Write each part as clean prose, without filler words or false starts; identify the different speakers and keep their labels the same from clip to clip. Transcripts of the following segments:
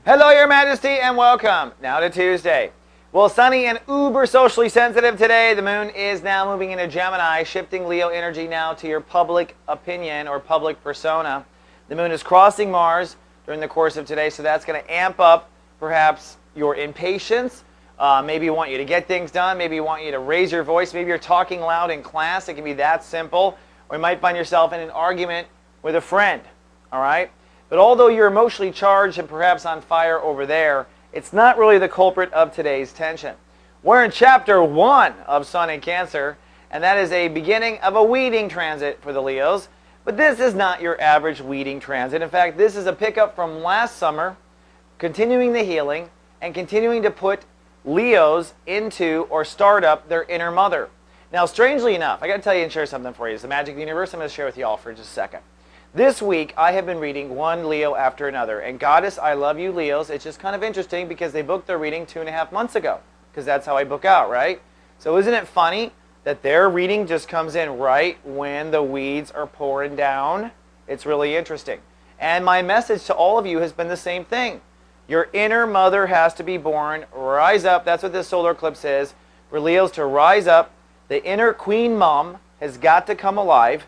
Speaker 1: Hello, Your Majesty, and welcome. Now to Tuesday. Well, sunny and uber socially sensitive today. The moon is now moving into Gemini, shifting Leo energy now to your public opinion or public persona. The moon is crossing Mars during the course of today, so that's going to amp up perhaps your impatience. Maybe you want you to get things done. Maybe you want you to raise your voice. Maybe you're talking loud in class. It can be that simple. Or you might find yourself in an argument with a friend. All right? But although you're emotionally charged and perhaps on fire over there, it's not really the culprit of today's tension. We're in chapter 1 of Sun in Cancer, and that is a beginning of a weeding transit for the Leos. But this is not your average weeding transit. In fact, this is a pickup from last summer, continuing the healing and continuing to put Leos into or start up their inner mother. Now, strangely enough, I got to tell you and share something for you. It's the magic of the universe. I'm going to share with you all for just a second. This week, I have been reading one Leo after another. And Goddess, I love you, Leos. It's just kind of interesting because they booked their reading 2.5 months ago. Because that's how I book out, right? So isn't it funny that their reading just comes in right when the weeds are pouring down? It's really interesting. And my message to all of you has been the same thing. Your inner mother has to be born. Rise up. That's what this solar eclipse is. For Leos to rise up. The inner queen mom has got to come alive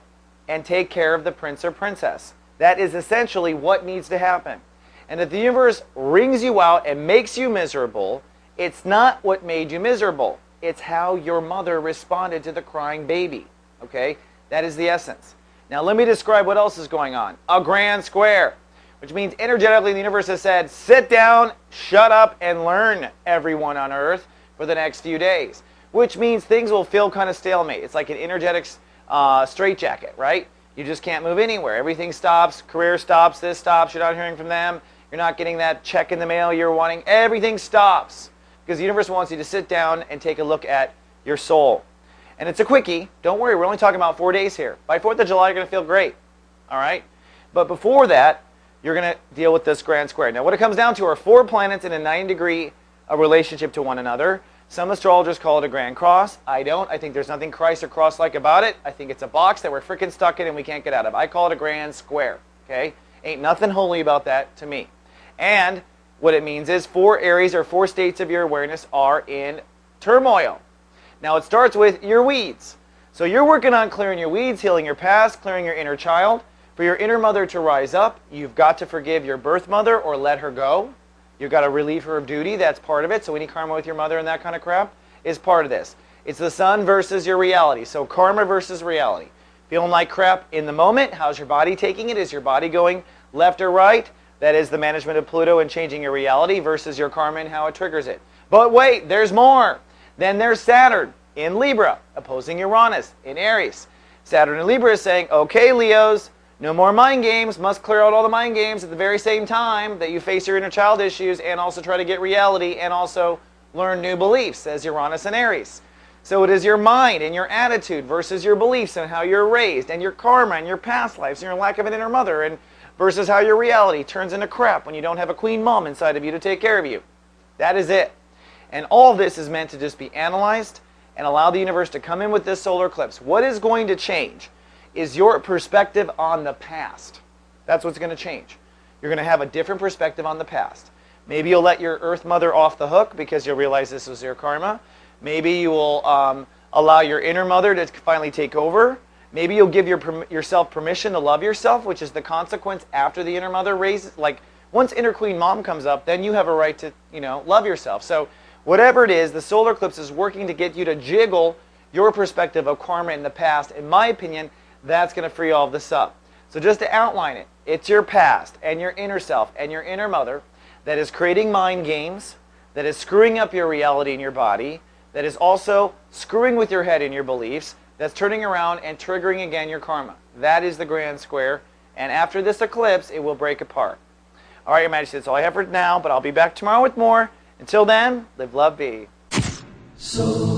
Speaker 1: and take care of the prince or princess. That is essentially what needs to happen. And if the universe wrings you out and makes you miserable, it's not what made you miserable. It's how your mother responded to the crying baby. Okay? That is the essence. Now let me describe what else is going on. A grand square, which means energetically the universe has said, sit down, shut up, and learn, everyone on Earth, for the next few days. Which means things will feel kind of stalemate. It's like an energetic straitjacket, right? You just can't move anywhere. Everything stops, career stops, this stops, you're not hearing from them, you're not getting that check in the mail you're wanting. Everything stops because the universe wants you to sit down and take a look at your soul. And it's a quickie. Don't worry, we're only talking about 4 days here. By 4th of July, you're going to feel great. All right? But before that, you're going to deal with this grand square. Now, what it comes down to are 4 planets in a 90-degree relationship to one another. Some astrologers call it a grand cross. I don't. I think there's nothing Christ or cross-like about it. I think it's a box that we're freaking stuck in and we can't get out of. I call it a grand square. Okay? Ain't nothing holy about that to me. And what it means is 4 areas or 4 states of your awareness are in turmoil. Now it starts with your weeds. So you're working on clearing your weeds, healing your past, clearing your inner child. For your inner mother to rise up, you've got to forgive your birth mother or let her go. You've got to relieve her of duty. That's part of it. So any karma with your mother and that kind of crap is part of this. It's the sun versus your reality. So karma versus reality. Feeling like crap in the moment. How's your body taking it? Is your body going left or right? That is the management of Pluto and changing your reality versus your karma and how it triggers it. But wait, there's more. Then there's Saturn in Libra, opposing Uranus in Aries. Saturn in Libra is saying, okay, Leos, no more mind games. Must clear out all the mind games at the very same time that you face your inner child issues and also try to get reality and also learn new beliefs, says Uranus and Aries. So it is your mind and your attitude versus your beliefs and how you're raised and your karma and your past lives and your lack of an inner mother and versus how your reality turns into crap when you don't have a queen mom inside of you to take care of you. That is it. And all of this is meant to just be analyzed and allow the universe to come in with this solar eclipse. What is going to change is your perspective on the past. That's what's going to change. You're going to have a different perspective on the past. Maybe you'll let your earth mother off the hook because you'll realize this was your karma. Maybe you will allow your inner mother to finally take over. Maybe you'll give yourself permission to love yourself, which is the consequence after the inner mother raises. Like, once inner queen mom comes up, then you have a right to, love yourself. So whatever it is, the solar eclipse is working to get you to jiggle your perspective of karma in the past. In my opinion, that's going to free all of this up. So just to outline it, it's your past and your inner self and your inner mother that is creating mind games, that is screwing up your reality in your body, that is also screwing with your head and your beliefs, that's turning around and triggering again your karma. That is the grand square. And after this eclipse, it will break apart. All right, Your Majesty, that's all I have for now, but I'll be back tomorrow with more. Until then, live, love, be. So